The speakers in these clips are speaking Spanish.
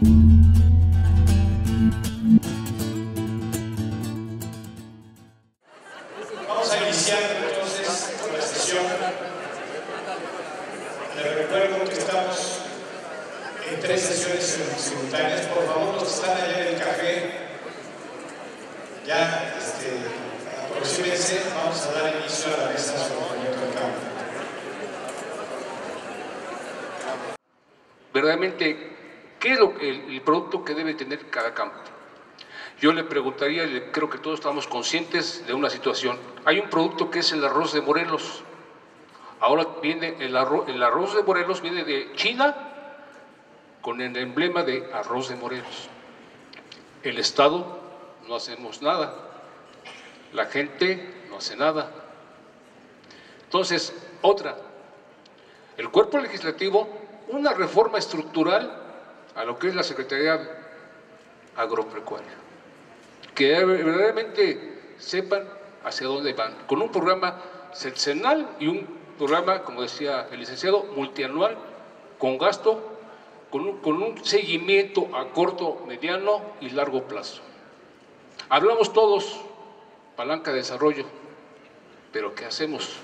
Vamos a iniciar entonces la sesión. Les recuerdo que estamos en 3 sesiones simultáneas. Por favor, los que están allá en el café, ya aproxímense. Vamos a dar inicio a la mesa sobre el proyecto del campo. Verdaderamente, ¿qué es el producto que debe tener cada campo? Yo le preguntaría, y creo que todos estamos conscientes de una situación. Hay un producto que es el arroz de Morelos. Ahora viene el arroz de Morelos, viene de China con el emblema de arroz de Morelos. El Estado no hacemos nada, la gente no hace nada. Entonces, el cuerpo legislativo, una reforma estructural a lo que es la Secretaría Agropecuaria, que verdaderamente sepan hacia dónde van, con un programa sexenal y un programa, como decía el licenciado, multianual, con gasto, con un seguimiento a corto, mediano y largo plazo. Hablamos todos, palanca de desarrollo, pero ¿qué hacemos?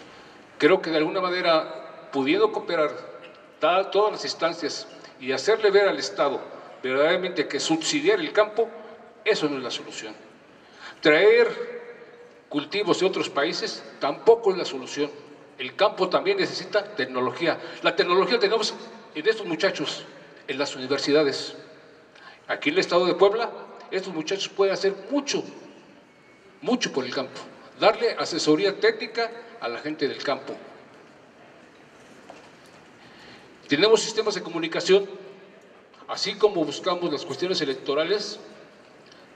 Creo que de alguna manera, pudiendo cooperar todas las instancias y hacerle ver al Estado verdaderamente que subsidiar el campo, eso no es la solución. Traer cultivos de otros países tampoco es la solución. El campo también necesita tecnología. La tecnología tenemos en estos muchachos, en las universidades. Aquí en el estado de Puebla, estos muchachos pueden hacer mucho por el campo. Darle asesoría técnica a la gente del campo. Tenemos sistemas de comunicación, así como buscamos las cuestiones electorales,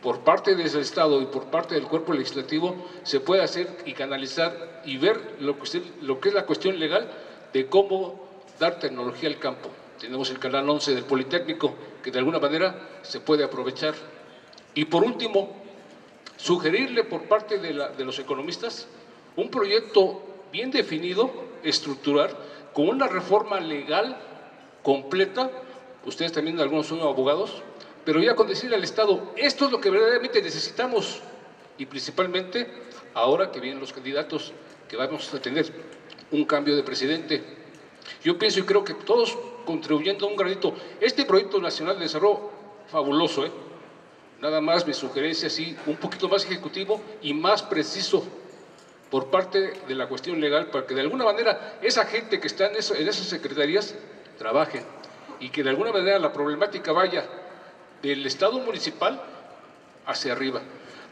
por parte del Estado y por parte del cuerpo legislativo, se puede hacer y canalizar y ver lo que es la cuestión legal de cómo dar tecnología al campo. Tenemos el canal 11 del Politécnico, que de alguna manera se puede aprovechar. Y por último, sugerirle por parte de los economistas un proyecto bien definido, estructural, con una reforma legal completa. Ustedes también algunos son abogados, pero ya con decirle al Estado, esto es lo que verdaderamente necesitamos, y principalmente ahora que vienen los candidatos, que vamos a tener un cambio de presidente. Yo pienso y creo que todos contribuyendo a un granito. Este proyecto nacional de desarrollo, fabuloso, nada más mi sugerencia, sí, un poquito más ejecutivo y más preciso por parte de la cuestión legal, para que de alguna manera esa gente que está en esas secretarías trabajen y que de alguna manera la problemática vaya del Estado municipal hacia arriba.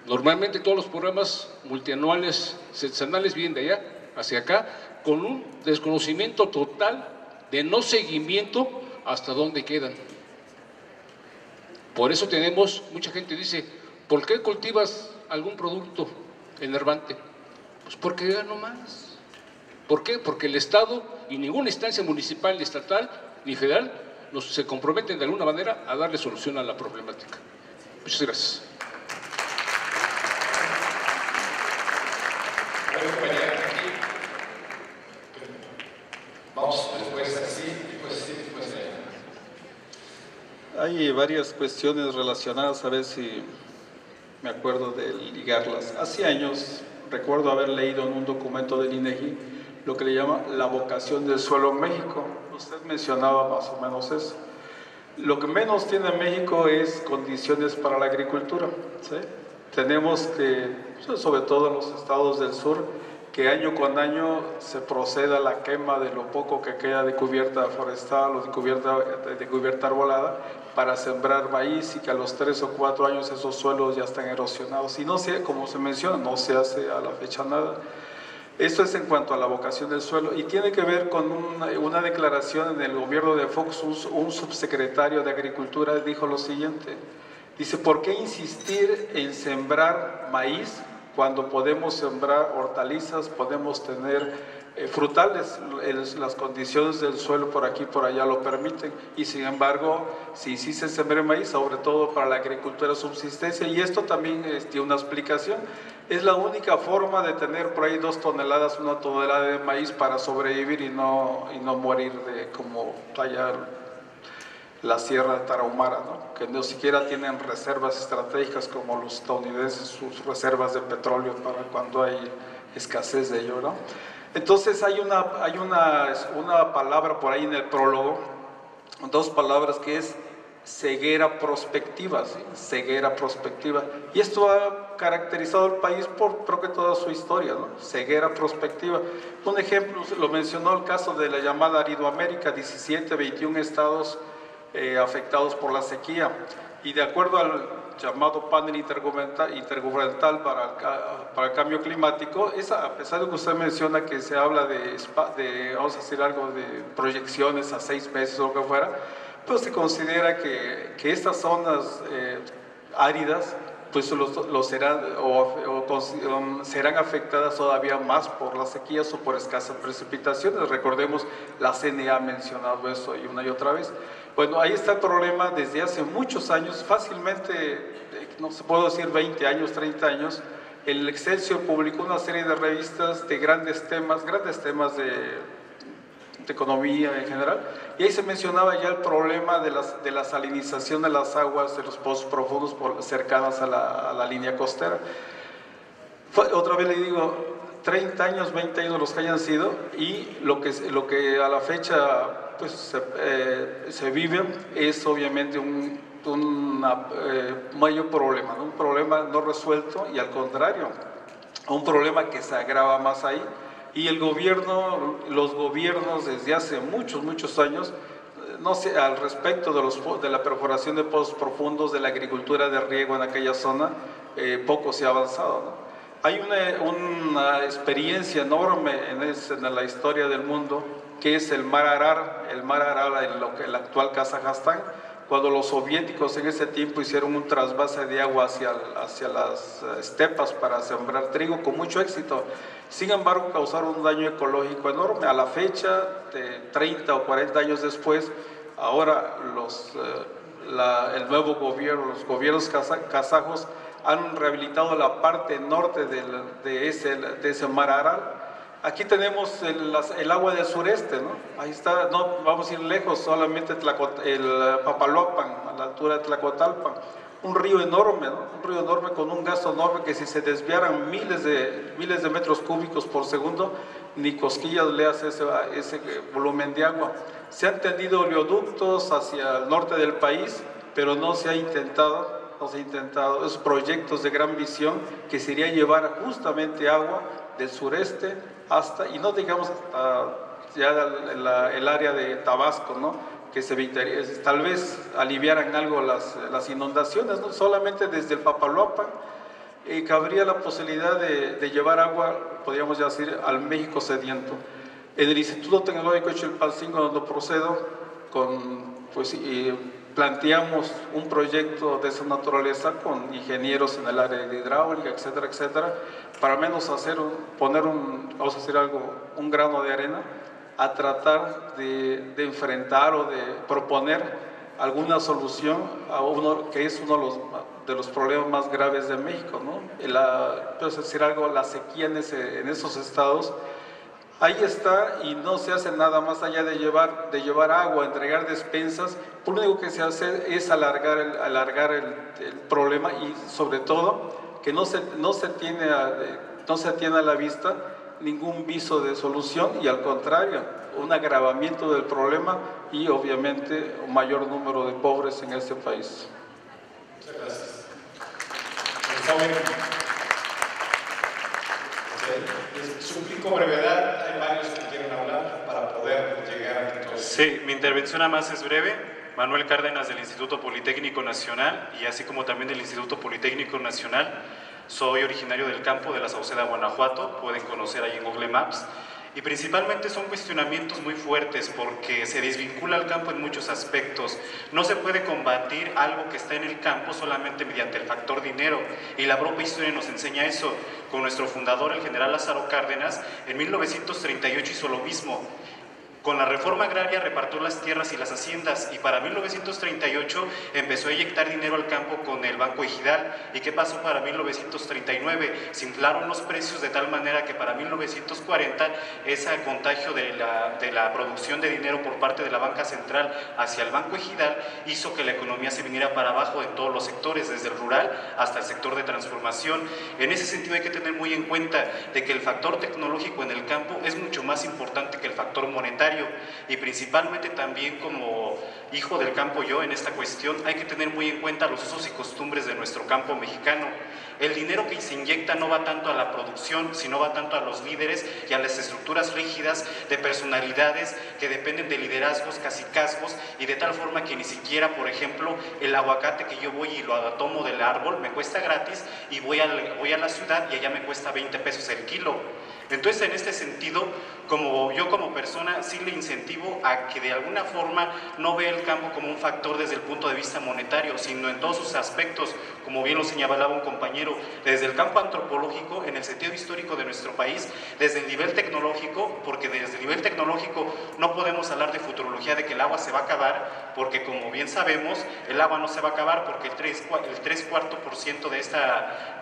Normalmente todos los programas multianuales, sexenales vienen de allá hacia acá, con un desconocimiento total de no seguimiento hasta dónde quedan. Por eso tenemos, mucha gente dice, ¿por qué cultivas algún producto enervante? Pues porque gano más. ¿Por qué? Porque el Estado y ninguna instancia municipal, ni estatal, ni federal se comprometen de alguna manera a darle solución a la problemática. Muchas gracias. Vamos después así, después así, después allá. Hay varias cuestiones relacionadas, a ver si me acuerdo de ligarlas. Hace años recuerdo haber leído en un documento del INEGI lo que le llama la vocación del suelo en México. Usted mencionaba más o menos eso. Lo que menos tiene México es condiciones para la agricultura, ¿sí? Tenemos que, sobre todo en los estados del sur, que año con año se proceda a la quema de lo poco que queda de cubierta forestal o de cubierta arbolada para sembrar maíz, y que a los 3 o 4 años esos suelos ya están erosionados. Y no se, como se menciona, no se hace a la fecha nada. Esto es en cuanto a la vocación del suelo, y tiene que ver con una declaración en el gobierno de Fox. Un subsecretario de Agricultura dijo lo siguiente, dice: ¿por qué insistir en sembrar maíz cuando podemos sembrar hortalizas, podemos tener frutales? Las condiciones del suelo por aquí y por allá lo permiten, y sin embargo si insiste en sembrar maíz, sobre todo para la agricultura de subsistencia, y esto también tiene una explicación. Es la única forma de tener por ahí 2 toneladas, 1 tonelada de maíz para sobrevivir y no morir de como allá la Sierra de Tarahumara, ¿no? Que no siquiera tienen reservas estratégicas como los estadounidenses, sus reservas de petróleo para cuando hay escasez de ello, ¿no? Entonces hay una palabra por ahí en el prólogo, dos palabras, que es ceguera prospectiva, ¿sí? Ceguera prospectiva. Y esto ha caracterizado al país por creo que toda su historia, ¿no? Ceguera prospectiva. Un ejemplo, lo mencionó el caso de la llamada Aridoamérica, 17, 21 estados afectados por la sequía. Y de acuerdo al llamado panel intergubernamental para el cambio climático, a pesar de que usted menciona que se habla vamos a decir algo de proyecciones a 6 meses o lo que fuera, pues se considera que estas zonas áridas pues serán afectadas todavía más por las sequías o por escasas precipitaciones. Recordemos, la CNA ha mencionado eso y una y otra vez. Bueno, ahí está el problema desde hace muchos años, fácilmente, no se puedo decir 20 años, 30 años, el Excelsior publicó una serie de revistas de grandes temas de economía en general, y ahí se mencionaba ya el problema de la salinización de las aguas de los pozos profundos cercanas a la línea costera. Otra vez le digo, 30 años, 20 años los que hayan sido, y lo que a la fecha pues, se vive es obviamente un mayor problema, ¿no? Un problema no resuelto, y al contrario, un problema que se agrava más ahí. Y los gobiernos desde hace muchos años, no sé, al respecto de la perforación de pozos profundos, de la agricultura de riego en aquella zona, poco se ha avanzado, ¿no? Hay una experiencia enorme en la historia del mundo, que es el Mar Arar, el actual Kazajstán, cuando los soviéticos en ese tiempo hicieron un trasvase de agua hacia las estepas para sembrar trigo con mucho éxito. Sin embargo, causaron un daño ecológico enorme. A la fecha, de 30 o 40 años después, ahora el nuevo gobierno, los gobiernos kazajos han rehabilitado la parte norte de ese Mar Aral. Aquí tenemos el agua del sureste, ¿no? Ahí está, no vamos a ir lejos, solamente el Papaloapan, a la altura de Tlacotalpan. Un río enorme, ¿no? Un río enorme con un gasto enorme que si se desviaran miles de metros cúbicos por segundo, ni cosquillas le hace ese volumen de agua. Se han tendido oleoductos hacia el norte del país, pero no se ha intentado esos proyectos de gran visión que sería llevar justamente agua del sureste hasta, y no digamos ya el área de Tabasco, ¿no? Que se evitaría, tal vez aliviaran algo las inundaciones, ¿no? Solamente desde el Papaloapan cabría la posibilidad de llevar agua, podríamos decir, al México sediento. En el Instituto Tecnológico de Chilpancingo, donde procedo, planteamos un proyecto de esa naturaleza con ingenieros en el área de hidráulica, etcétera, etcétera, para al menos poner un grano de arena a tratar de enfrentar o de proponer alguna solución a que es uno de los problemas más graves de México, ¿no? La sequía en esos estados. Ahí está, y no se hace nada más allá de llevar agua, entregar despensas. Lo único que se hace es alargar el problema, y sobre todo que no se tiene a la vista ningún viso de solución, y al contrario, un agravamiento del problema y obviamente un mayor número de pobres en este país. Muchas gracias. El joven. Les suplico brevedad, hay varios que quieren hablar para poder llegar a todos. Sí, mi intervención además es breve. Manuel Cárdenas, del Instituto Politécnico Nacional, y así como también del Instituto Politécnico Nacional. Soy originario del campo de la Sauceda, Guanajuato, pueden conocer ahí en Google Maps. Y principalmente son cuestionamientos muy fuertes porque se desvincula el campo en muchos aspectos. No se puede combatir algo que está en el campo solamente mediante el factor dinero, y la propia historia nos enseña eso. Con nuestro fundador, el general Lázaro Cárdenas, en 1938 hizo lo mismo. Con la reforma agraria repartió las tierras y las haciendas y para 1938 empezó a inyectar dinero al campo con el Banco Ejidal. ¿Y qué pasó para 1939? Se inflaron los precios de tal manera que para 1940 ese contagio de la producción de dinero por parte de la banca central hacia el Banco Ejidal hizo que la economía se viniera para abajo en todos los sectores, desde el rural hasta el sector de transformación. En ese sentido hay que tener muy en cuenta de que el factor tecnológico en el campo es mucho más importante que el factor monetario. Y principalmente también como hijo del campo yo en esta cuestión hay que tener muy en cuenta los usos y costumbres de nuestro campo mexicano. El dinero que se inyecta no va tanto a la producción, sino va tanto a los líderes y a las estructuras rígidas de personalidades que dependen de liderazgos, cacicazgos, y de tal forma que ni siquiera, por ejemplo, el aguacate que yo voy y lo tomo del árbol me cuesta gratis y voy a la ciudad y allá me cuesta 20 pesos el kilo. Entonces, en este sentido, yo como persona sí le incentivo a que de alguna forma no vea el campo como un factor desde el punto de vista monetario, sino en todos sus aspectos, como bien lo señalaba un compañero, desde el campo antropológico, en el sentido histórico de nuestro país, desde el nivel tecnológico, porque desde el nivel tecnológico no podemos hablar de futurología de que el agua se va a acabar, porque como bien sabemos, el agua no se va a acabar porque el 3/4%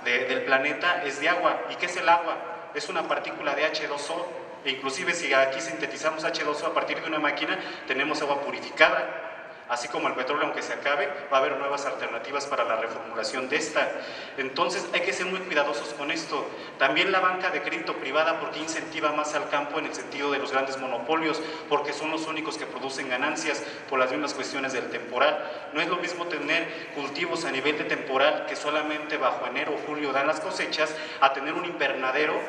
del planeta es de agua. ¿Y qué es el agua? Es una partícula de H2O, e inclusive si aquí sintetizamos H2O a partir de una máquina, tenemos agua purificada. Así como el petróleo, aunque se acabe, va a haber nuevas alternativas para la reformulación de esta. Entonces hay que ser muy cuidadosos con esto. También la banca de crédito privada, porque incentiva más al campo en el sentido de los grandes monopolios, porque son los únicos que producen ganancias por las mismas cuestiones del temporal. No es lo mismo tener cultivos a nivel de temporal que solamente bajo enero o julio dan las cosechas, a tener un invernadero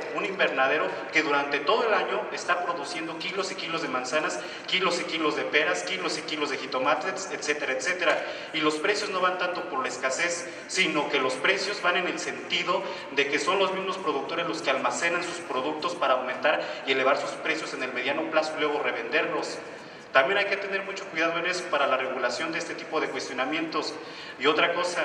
que durante todo el año está produciendo kilos y kilos de manzanas, kilos y kilos de peras, kilos y kilos de jitomates, etcétera, etcétera. Y los precios no van tanto por la escasez, sino que los precios van en el sentido de que son los mismos productores los que almacenan sus productos para aumentar y elevar sus precios en el mediano plazo y luego revenderlos. También hay que tener mucho cuidado en eso para la regulación de este tipo de cuestionamientos. Y otra cosa,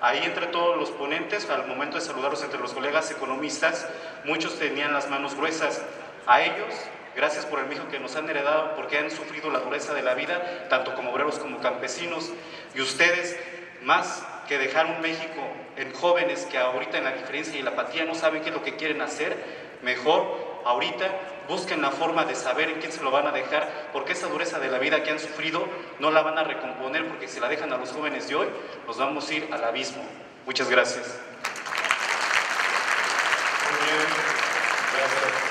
ahí entre todos los ponentes, al momento de saludarlos entre los colegas economistas, muchos tenían las manos gruesas. A ellos, gracias por el México que nos han heredado, porque han sufrido la dureza de la vida, tanto como obreros como campesinos. Y ustedes, más que dejar un México en jóvenes que ahorita en la diferencia y la apatía no saben qué es lo que quieren hacer, mejor ahorita busquen la forma de saber en quién se lo van a dejar, porque esa dureza de la vida que han sufrido no la van a recomponer, porque si la dejan a los jóvenes de hoy, nos vamos a ir al abismo. Muchas gracias. Muy bien, gracias.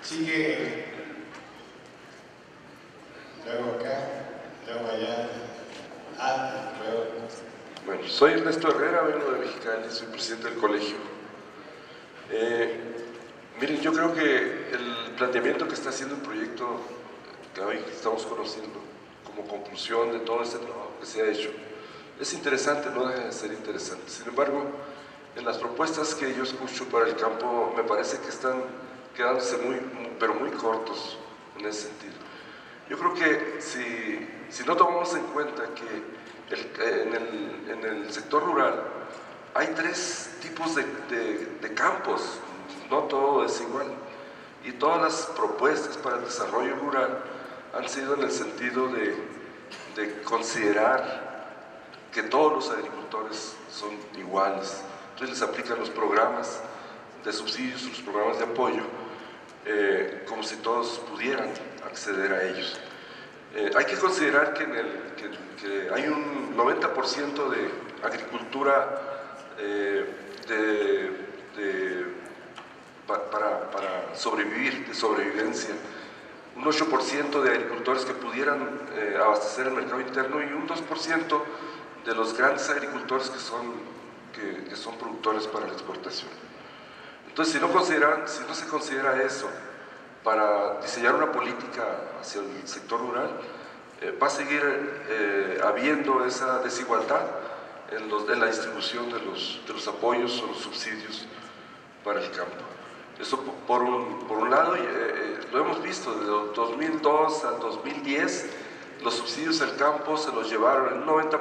Sigue luego acá, luego allá. Luego. Bueno, soy Ernesto Herrera, vengo de Mexicali, soy presidente del colegio. Miren, yo creo que el planteamiento que está haciendo el proyecto que hoy estamos conociendo como conclusión de todo este trabajo que se ha hecho es interesante, no deja de ser interesante. Sin embargo, en las propuestas que yo escucho para el campo me parece que están quedándose pero muy cortos en ese sentido. Yo creo que si no tomamos en cuenta que en el sector rural hay tres tipos de campos, no todo es igual, y todas las propuestas para el desarrollo rural han sido en el sentido de considerar que todos los agricultores son iguales. Entonces les aplican los programas de subsidios, los programas de apoyo, como si todos pudieran acceder a ellos. Hay que considerar que hay un 90% de agricultura para sobrevivir, de sobrevivencia, un 8% de agricultores que pudieran abastecer el mercado interno y un 2% de los grandes agricultores que son productores para la exportación. Entonces, si no se considera eso para diseñar una política hacia el sector rural, va a seguir habiendo esa desigualdad en la distribución de los apoyos o los subsidios para el campo. Eso por un lado, lo hemos visto, de 2002 al 2010, los subsidios al campo se los llevaron el 90%,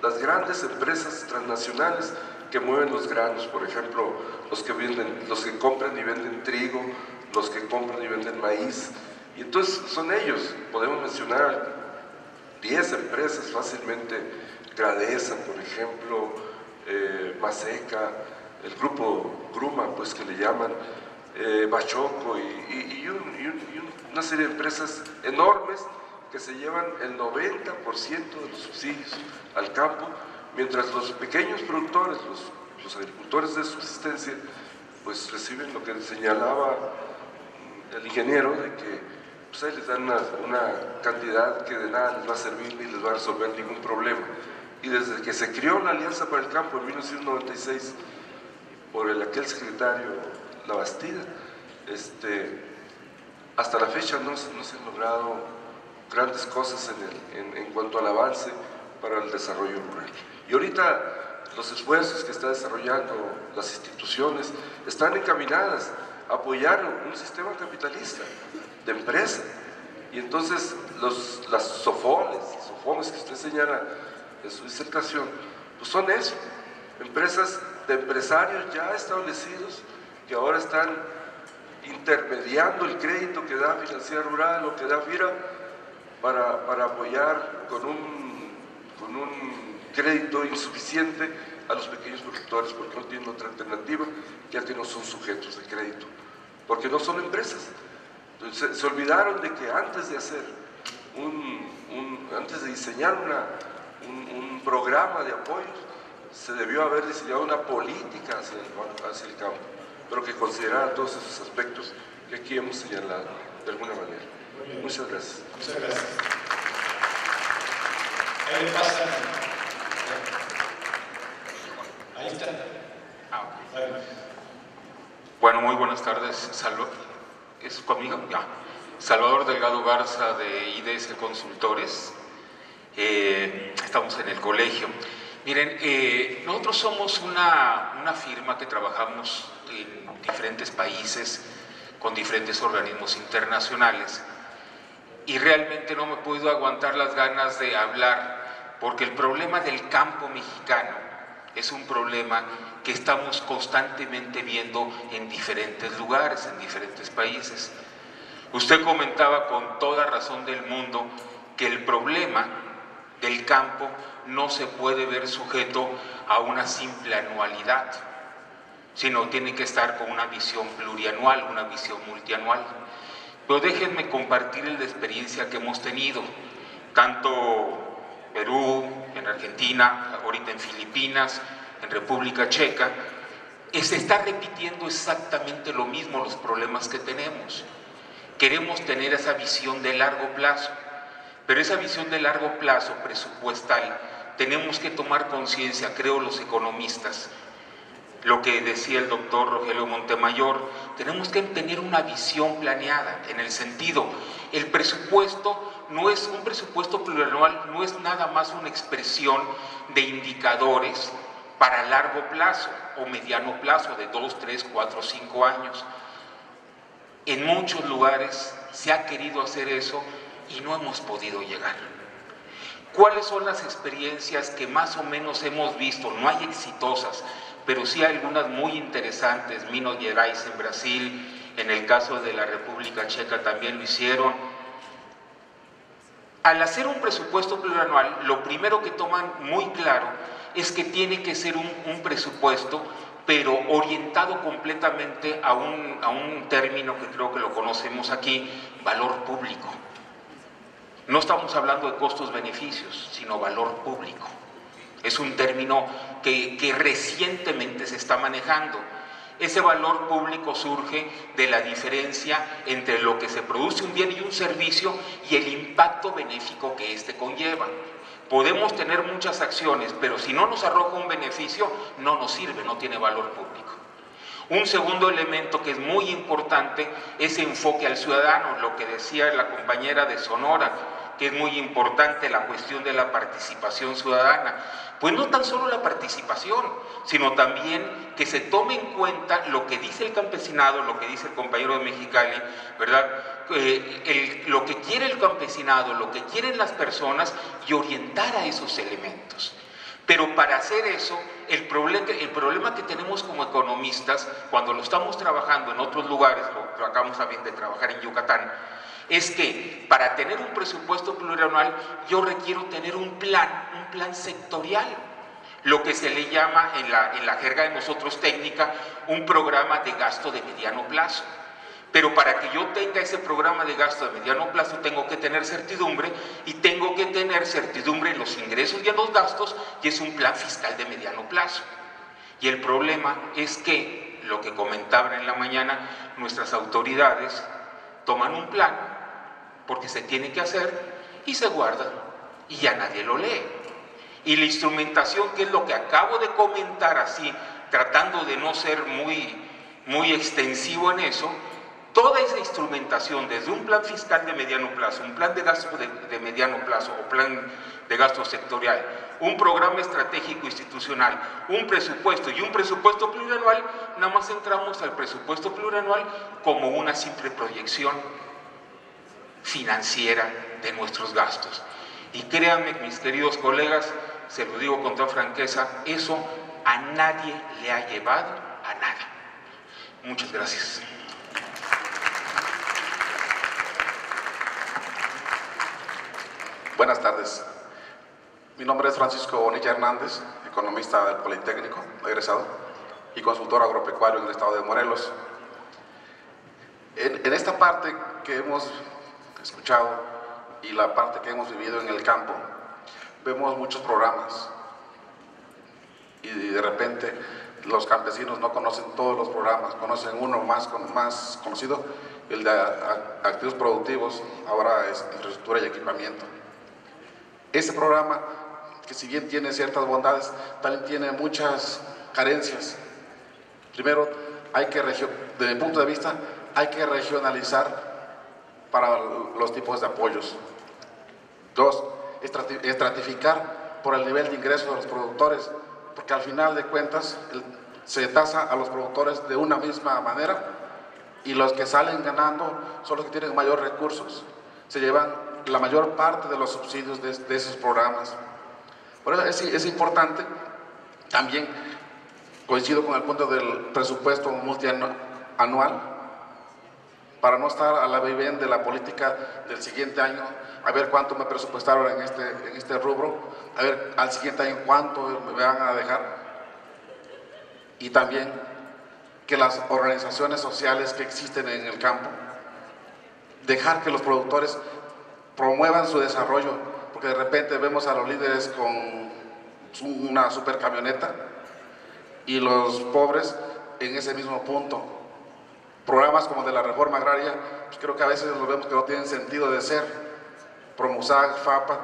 las grandes empresas transnacionales que mueven los granos, por ejemplo, los que compran y venden trigo, los que compran y venden maíz, y entonces son ellos. Podemos mencionar 10 empresas fácilmente, Gradesa, por ejemplo, Maseca, el grupo Gruma, pues que le llaman, Bachoco y una serie de empresas enormes que se llevan el 90% de los subsidios al campo, mientras los pequeños productores, los agricultores de subsistencia, pues reciben lo que señalaba el ingeniero, de que pues ahí les dan una cantidad que de nada les va a servir ni les va a resolver ningún problema. Y desde que se creó la Alianza para el Campo en 1996 por aquel secretario Labastida, hasta la fecha no se han logrado grandes cosas en cuanto al avance para el desarrollo rural. Y ahorita los esfuerzos que están desarrollando las instituciones están encaminadas a apoyar un sistema capitalista de empresa. Y entonces las SOFOMES que usted señala en su disertación, pues son eso, empresas de empresarios ya establecidos que ahora están intermediando el crédito que da Financiera Rural o que da FIRA para apoyar con un crédito insuficiente a los pequeños productores, porque no tienen otra alternativa, ya que no son sujetos de crédito, porque no son empresas. Entonces, se olvidaron de que antes de hacer antes de diseñar un programa de apoyos, se debió haber diseñado una política hacia el campo, pero que considerara todos esos aspectos que aquí hemos señalado de alguna manera. Muchas gracias. Muchas gracias. Ahí le pasan. Ahí está. Bueno, muy buenas tardes. ¿Es conmigo? Ya. Salvador Delgado Garza de IDS Consultores. Estamos en el colegio. Miren, nosotros somos una firma que trabajamos en diferentes países con diferentes organismos internacionales y realmente no me he podido aguantar las ganas de hablar porque el problema del campo mexicano es un problema que estamos constantemente viendo en diferentes lugares, en diferentes países. Usted comentaba con toda razón del mundo que el problema del campo no se puede ver sujeto a una simple anualidad, sino tiene que estar con una visión plurianual, una visión multianual. Pero déjenme compartir la experiencia que hemos tenido, tanto Perú, en Argentina, ahorita en Filipinas, en República Checa, se está repitiendo exactamente lo mismo los problemas que tenemos. Queremos tener esa visión de largo plazo, pero esa visión de largo plazo presupuestal tenemos que tomar conciencia, creo los economistas, lo que decía el doctor Rogelio Montemayor, tenemos que tener una visión planeada, en el sentido, el presupuesto no es un presupuesto plurianual, no es nada más una expresión de indicadores para largo plazo o mediano plazo de 2, 3, 4, 5 años. En muchos lugares se ha querido hacer eso y no hemos podido llegar. ¿Cuáles son las experiencias que más o menos hemos visto? No hay exitosas, pero sí hay algunas muy interesantes. Minas Gerais en Brasil, en el caso de la República Checa también lo hicieron. Al hacer un presupuesto plurianual, lo primero que toman muy claro es que tiene que ser un presupuesto, pero orientado completamente a un término que creo que lo conocemos aquí, valor público. No estamos hablando de costos-beneficios, sino valor público. Es un término que recientemente se está manejando. Ese valor público surge de la diferencia entre lo que se produce un bien y un servicio y el impacto benéfico que éste conlleva. Podemos tener muchas acciones, pero si no nos arroja un beneficio, no nos sirve, no tiene valor público. Un segundo elemento que es muy importante es enfoque al ciudadano, lo que decía la compañera de Sonora, que es muy importante la cuestión de la participación ciudadana. Pues no tan solo la participación, sino también que se tome en cuenta lo que dice el campesinado, lo que dice el compañero de Mexicali, ¿verdad? Lo que quiere el campesinado, lo que quieren las personas y orientar a esos elementos. Pero para hacer eso, el problema que tenemos como economistas, cuando lo estamos trabajando en otros lugares, lo acabamos también de trabajar en Yucatán, es que para tener un presupuesto plurianual yo requiero tener un plan sectorial, lo que se le llama en la jerga de nosotros técnica, un programa de gasto de mediano plazo. Pero para que yo tenga ese programa de gasto de mediano plazo tengo que tener certidumbre, y tengo que tener certidumbre en los ingresos y en los gastos, y es un plan fiscal de mediano plazo. Y el problema es que, lo que comentaban en la mañana, nuestras autoridades toman un plan porque se tiene que hacer y se guarda y ya nadie lo lee. Y la instrumentación, que es lo que acabo de comentar así, tratando de no ser muy extensivo en eso, toda esa instrumentación, desde un plan fiscal de mediano plazo, un plan de gasto de mediano plazo o plan de gasto sectorial, un programa estratégico institucional, un presupuesto y un presupuesto plurianual, nada más entramos al presupuesto plurianual como una simple proyección financiera de nuestros gastos. Y créanme, mis queridos colegas, se lo digo con toda franqueza, eso a nadie le ha llevado a nada. Muchas gracias. Buenas tardes. Mi nombre es Francisco Bonilla Hernández, economista del Politécnico, egresado, y consultor agropecuario en el estado de Morelos. En esta parte que hemos escuchado y la parte que hemos vivido en el campo, vemos muchos programas y de repente los campesinos no conocen todos los programas, conocen uno más conocido, el de activos productivos, ahora es infraestructura y equipamiento. Ese programa, que si bien tiene ciertas bondades, también tiene muchas carencias. Primero, desde mi punto de vista, hay que regionalizar para los tipos de apoyos. Dos, estratificar por el nivel de ingresos de los productores, porque al final de cuentas se tasa a los productores de una misma manera, y los que salen ganando son los que tienen mayores recursos, se llevan la mayor parte de los subsidios de esos programas. Por eso es importante, también coincido con el punto del presupuesto multianual, para no estar a la vaivén de la política del siguiente año, a ver cuánto me presupuestaron en este rubro, a ver al siguiente año cuánto me van a dejar. Y también que las organizaciones sociales que existen en el campo, dejar que los productores promuevan su desarrollo, porque de repente vemos a los líderes con una super camioneta y los pobres en ese mismo punto. Programas como de la reforma agraria, pues creo que a veces los vemos que no tienen sentido de ser. Promusag, FAPA,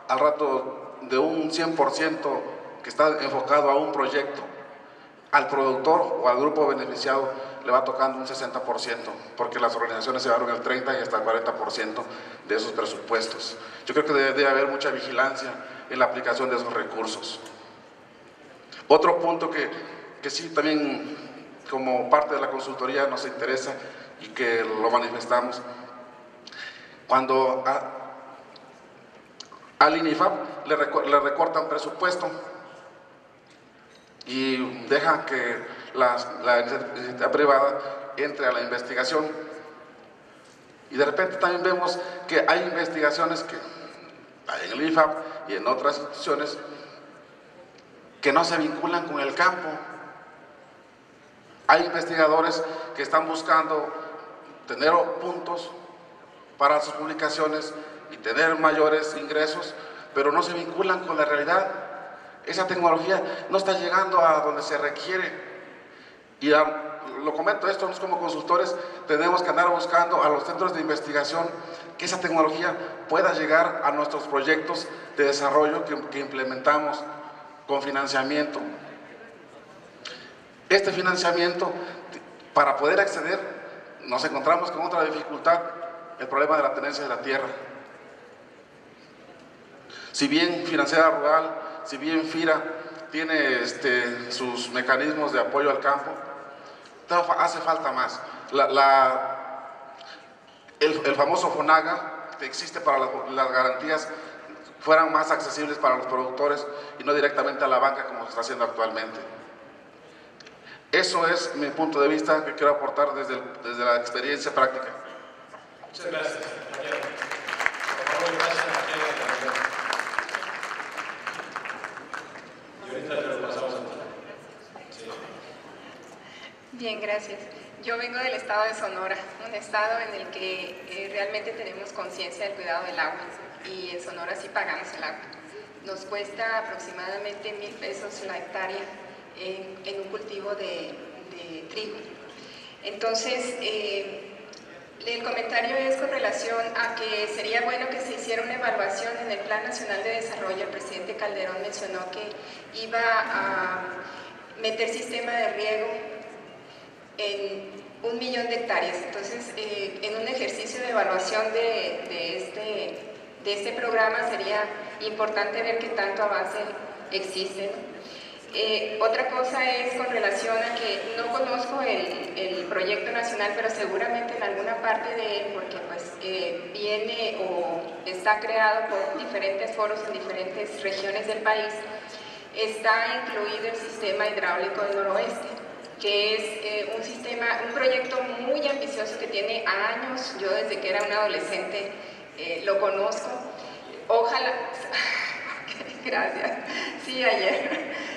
al rato de un 100% que está enfocado a un proyecto, al productor o al grupo beneficiado le va tocando un 60%, porque las organizaciones se llevaron el 30% y hasta el 40% de esos presupuestos. Yo creo que debe haber mucha vigilancia en la aplicación de esos recursos. Otro punto que sí también como parte de la consultoría nos interesa y que lo manifestamos, cuando al INIFAP le recortan presupuesto y dejan que la iniciativa privada entre a la investigación, y de repente también vemos que hay investigaciones que en el INIFAP y en otras instituciones que no se vinculan con el campo. Hay investigadores que están buscando tener puntos para sus publicaciones y tener mayores ingresos, pero no se vinculan con la realidad. Esa tecnología no está llegando a donde se requiere. Y lo comento esto, nosotros como consultores tenemos que andar buscando a los centros de investigación que esa tecnología pueda llegar a nuestros proyectos de desarrollo que implementamos con financiamiento. Este financiamiento, para poder acceder, nos encontramos con otra dificultad, el problema de la tenencia de la tierra. Si bien Financiera Rural, si bien FIRA tiene sus mecanismos de apoyo al campo, hace falta más. El famoso FONAGA, que existe para las garantías fueran más accesibles para los productores y no directamente a la banca como se está haciendo actualmente. Eso es mi punto de vista que quiero aportar desde la experiencia práctica. Muchas gracias, compañero. Por favor, pasen a la y ahorita te lo pasamos a ti. Sí. Bien, gracias. Yo vengo del estado de Sonora, un estado en el que realmente tenemos conciencia del cuidado del agua y en Sonora sí pagamos el agua. Nos cuesta aproximadamente 1,000 pesos la hectárea en un cultivo de trigo. Entonces, el comentario es con relación a que sería bueno que se hiciera una evaluación en el Plan Nacional de Desarrollo. El presidente Calderón mencionó que iba a meter sistema de riego en 1 millón de hectáreas. Entonces, en un ejercicio de evaluación de este programa sería importante ver qué tanto avance existe, ¿no? Otra cosa es con relación a que no conozco el proyecto nacional, pero seguramente en alguna parte de él, porque pues viene o está creado por diferentes foros en diferentes regiones del país, está incluido el sistema hidráulico del noroeste, que es un proyecto muy ambicioso que tiene años. Yo desde que era una adolescente lo conozco. Ojalá, gracias, sí, ayer.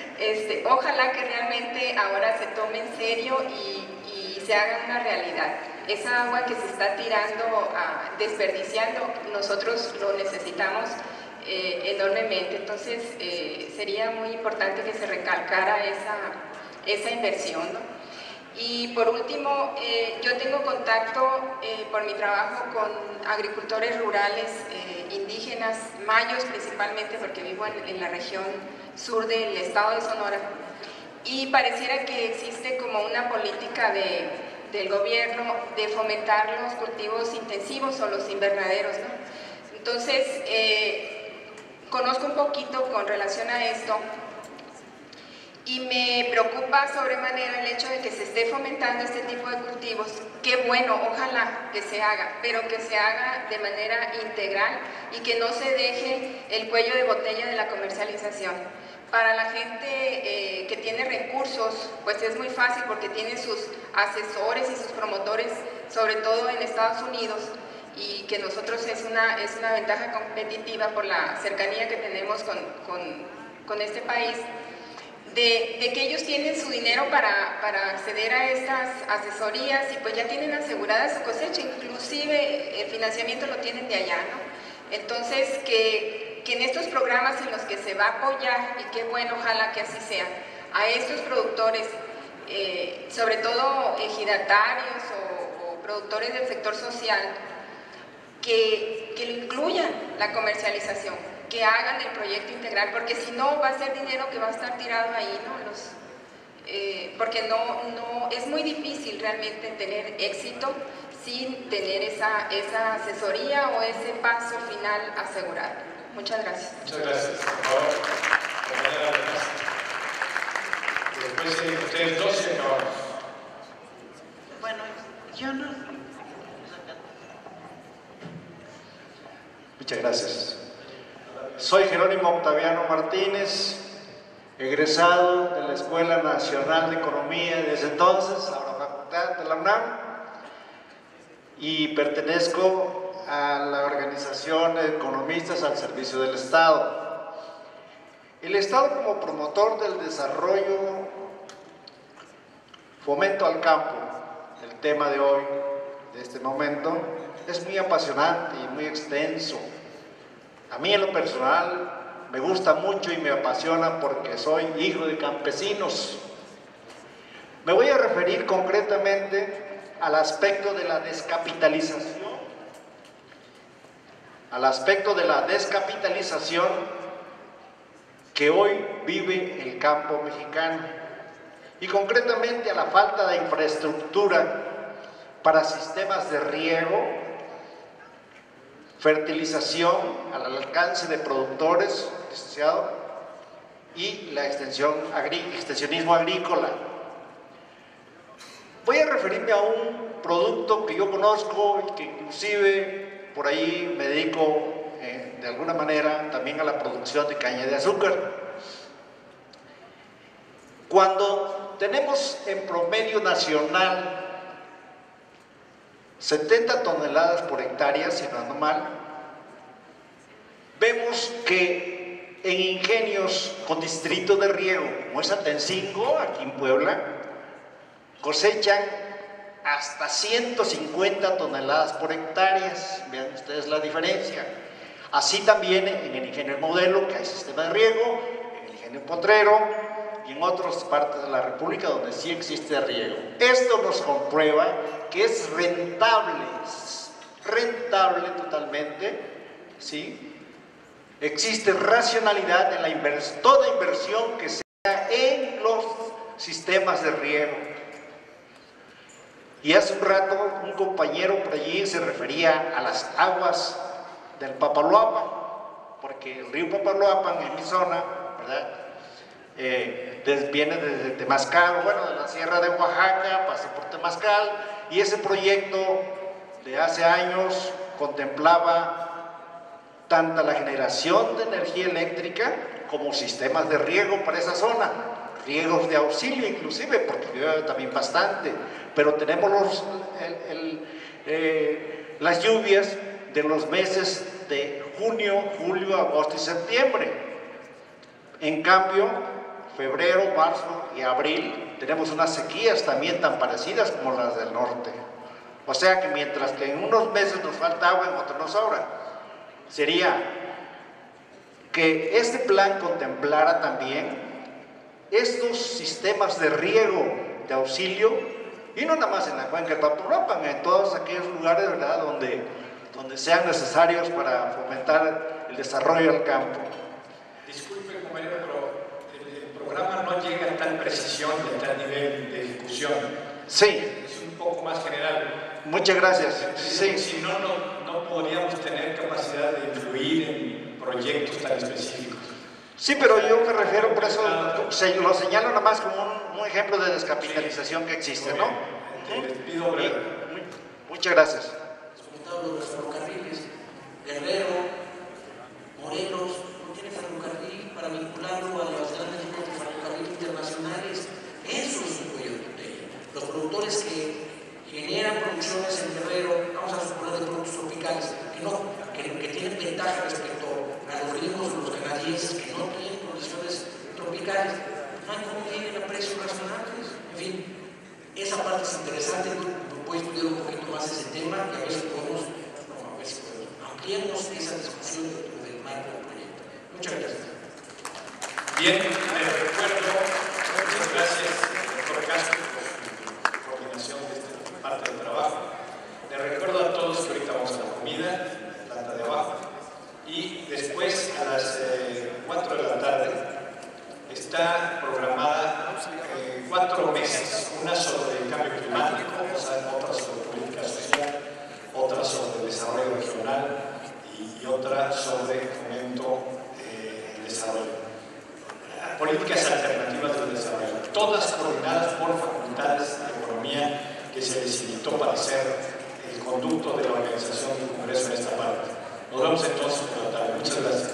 Ojalá que realmente ahora se tome en serio y se haga una realidad. Esa agua que se está tirando, desperdiciando, nosotros lo necesitamos enormemente. Entonces, sería muy importante que se recalcara esa inversión, ¿no? Y por último, yo tengo contacto por mi trabajo con agricultores rurales indígenas, mayos principalmente, porque vivo en la región sur del estado de Sonora, y pareciera que existe como una política del gobierno de fomentar los cultivos intensivos o los invernaderos, ¿no? Entonces, conozco un poquito con relación a esto y me preocupa sobremanera el hecho de que se esté fomentando este tipo de cultivos. Qué bueno, ojalá que se haga, pero que se haga de manera integral y que no se deje el cuello de botella de la comercialización. Para la gente que tiene recursos, pues es muy fácil porque tiene sus asesores y sus promotores, sobre todo en Estados Unidos, y que nosotros es una ventaja competitiva por la cercanía que tenemos con este país, de que ellos tienen su dinero para acceder a estas asesorías y pues ya tienen asegurada su cosecha, inclusive el financiamiento lo tienen de allá, ¿no? Entonces, que en estos programas en los que se va a apoyar, y qué bueno, ojalá que así sea, a estos productores, sobre todo ejidatarios o productores del sector social, que lo incluyan la comercialización, que hagan el proyecto integral, porque si no va a ser dinero que va a estar tirado ahí, ¿no? Porque no es muy difícil realmente tener éxito sin tener esa asesoría o ese paso final asegurado. Muchas gracias. Muchas gracias. Por favor, después de ustedes dos y acabamos. Bueno, yo no. Muchas gracias. Soy Jerónimo Octaviano Martínez, egresado de la Escuela Nacional de Economía desde entonces, ahora Facultad de la UNAM, y pertenezco a la organización de Economistas al Servicio del Estado. El Estado, como promotor del desarrollo, fomento al campo, el tema de hoy, de este momento, es muy apasionante y muy extenso. A mí en lo personal me gusta mucho y me apasiona porque soy hijo de campesinos. Me voy a referir concretamente al aspecto de la descapitalización, que hoy vive el campo mexicano, y concretamente a la falta de infraestructura para sistemas de riego, fertilización al alcance de productores, licenciado, y la extensionismo agrícola. Voy a referirme a un producto que yo conozco y que inclusive por ahí me dedico de alguna manera también a la producción de caña de azúcar. Cuando tenemos en promedio nacional 70 toneladas por hectárea, si no ando mal, vemos que en ingenios con distrito de riego, como es Atencingo, aquí en Puebla, cosechan hasta 150 toneladas por hectáreas. Vean ustedes la diferencia. Así también en el ingenio Modelo, que hay sistema de riego, en el ingenio Potrero y en otras partes de la República donde sí existe riego. Esto nos comprueba que es rentable totalmente, ¿sí? Existe racionalidad en toda inversión que sea en los sistemas de riego. Y hace un rato un compañero por allí se refería a las aguas del Papaloapan, porque el río Papaloapan en mi zona, ¿verdad? Viene desde Temazcal, bueno, de la sierra de Oaxaca, pasa por Temazcal, y ese proyecto de hace años contemplaba tanto la generación de energía eléctrica como sistemas de riego para esa zona, riegos de auxilio inclusive, porque llueve también bastante, pero tenemos las lluvias de los meses de junio, julio, agosto y septiembre. En cambio, febrero, marzo y abril tenemos unas sequías también tan parecidas como las del norte. O sea que mientras que en unos meses nos falta agua, en otros nos sobra. Sería que este plan contemplara también estos sistemas de riego de auxilio, y no nada más en la cuenca de Papaloapan, en todos aquellos lugares, ¿verdad?, donde sean necesarios para fomentar el desarrollo del campo. Disculpe, compañero, pero el programa no llega a tal precisión y a tal nivel de ejecución. Sí. Es un poco más general. Muchas gracias. Sí. Si no, no podríamos tener capacidad de influir en proyectos tan específicos. Sí, pero yo me refiero, por eso lo señalo nada más como un ejemplo de descapitalización que existe, ¿no? Les pido breve. Muchas gracias. Los ferrocarriles, Guerrero, Morelos, no tiene ferrocarril para vincularlo a las grandes líneas de ferrocarril internacionales. Eso es un proyecto de ellos. Los productores que generan producciones en Guerrero, vamos a suponer de productos tropicales, que tienen ventaja respecto a los gringos o los canadienses que no tienen condiciones tropicales, no hay cómo tienen a precios razonables. En fin, esa parte es interesante. Puedo estudiar un poquito más ese tema y a ver si podemos ampliemos esa discusión del marco del proyecto. Muchas gracias. Bien, les recuerdo, muchas gracias, doctor Castro, por su coordinación de esta parte del trabajo. Les recuerdo a todos que ahorita vamos a la comida, planta de abajo, y después a las 4 de la tarde está programada 4 mesas, una sobre el cambio climático, otra sobre política social, otra sobre desarrollo regional y otra sobre fomento del desarrollo. Políticas alternativas del desarrollo, todas coordinadas por facultades de economía que se les invitó para ser el conducto de la organización del Congreso en esta parte. Nos vemos entonces por la tarde. Muchas gracias.